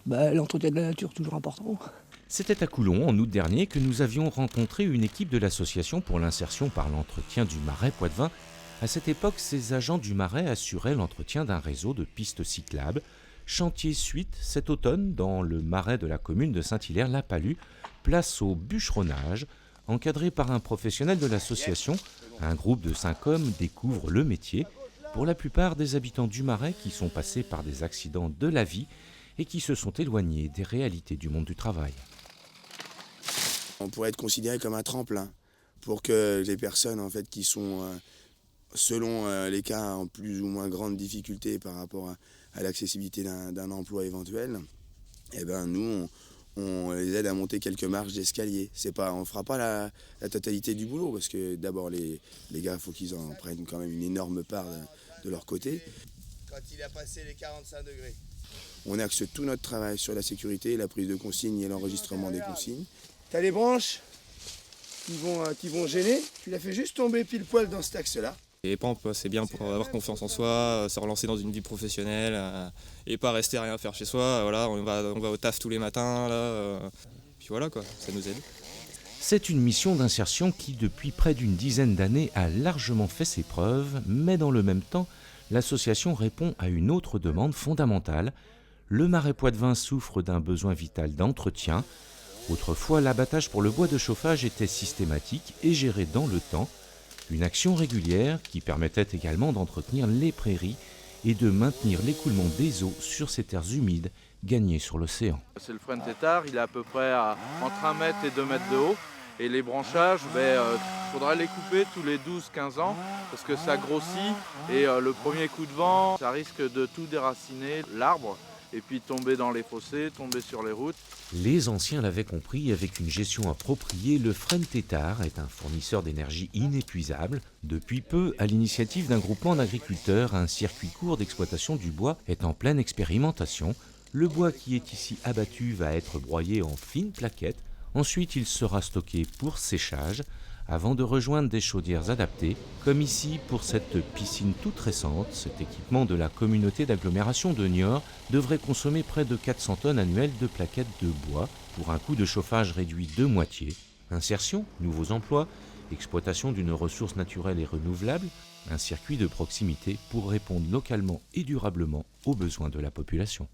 L'entretien de la nature, toujours important. C'était à Coulon, en août dernier, que nous avions rencontré une équipe de l'association pour l'insertion par l'entretien du Marais Poitevin. À cette époque, ces agents du Marais assuraient l'entretien d'un réseau de pistes cyclables. Chantier suite cet automne dans le Marais de la commune de Saint-Hilaire-la-Palud, place au bûcheronnage. Encadré par un professionnel de l'association, un groupe de 5 hommes découvre le métier. Pour la plupart des habitants du Marais qui sont passés par des accidents de la vie et qui se sont éloignés des réalités du monde du travail. On pourrait être considéré comme un tremplin pour que les personnes en fait, qui sont, selon les cas, en plus ou moins grande difficulté par rapport à l'accessibilité d'un emploi éventuel, nous, on les aide à monter quelques marches d'escalier. On ne fera pas la totalité du boulot parce que d'abord les gars, il faut qu'ils en prennent quand même une énorme part de leur côté. Quand il a passé les 45 degrés. On axe tout notre travail sur la sécurité, la prise de consignes et l'enregistrement des consignes. T'as les branches qui vont gêner, tu la fais juste tomber pile poil dans cet axe-là. Les pompes, c'est bien pour avoir confiance en soi, se relancer dans une vie professionnelle et pas rester à rien faire chez soi. Voilà, on va au taf tous les matins, puis voilà quoi, ça nous aide. C'est une mission d'insertion qui, depuis près d'une dizaine d'années, a largement fait ses preuves, mais dans le même temps, l'association répond à une autre demande fondamentale. Le Marais Poitevin souffre d'un besoin vital d'entretien. Autrefois, l'abattage pour le bois de chauffage était systématique et géré dans le temps. Une action régulière qui permettait également d'entretenir les prairies et de maintenir l'écoulement des eaux sur ces terres humides gagnées sur l'océan. C'est le frêne tétard, il est à peu près entre 1 mètre et 2 mètres de haut. Et les branchages, faudra les couper tous les 12-15 ans parce que ça grossit et le premier coup de vent, ça risque de tout déraciner l'arbre et puis tomber dans les fossés, tomber sur les routes. Les anciens l'avaient compris, avec une gestion appropriée, le frêne tétard est un fournisseur d'énergie inépuisable. Depuis peu, à l'initiative d'un groupement d'agriculteurs, un circuit court d'exploitation du bois est en pleine expérimentation. Le bois qui est ici abattu va être broyé en fines plaquettes. Ensuite, il sera stocké pour séchage avant de rejoindre des chaudières adaptées, comme ici pour cette piscine toute récente. Cet équipement de la communauté d'agglomération de Niort devrait consommer près de 400 tonnes annuelles de plaquettes de bois pour un coût de chauffage réduit de moitié. Insertion, nouveaux emplois, exploitation d'une ressource naturelle et renouvelable, un circuit de proximité pour répondre localement et durablement aux besoins de la population.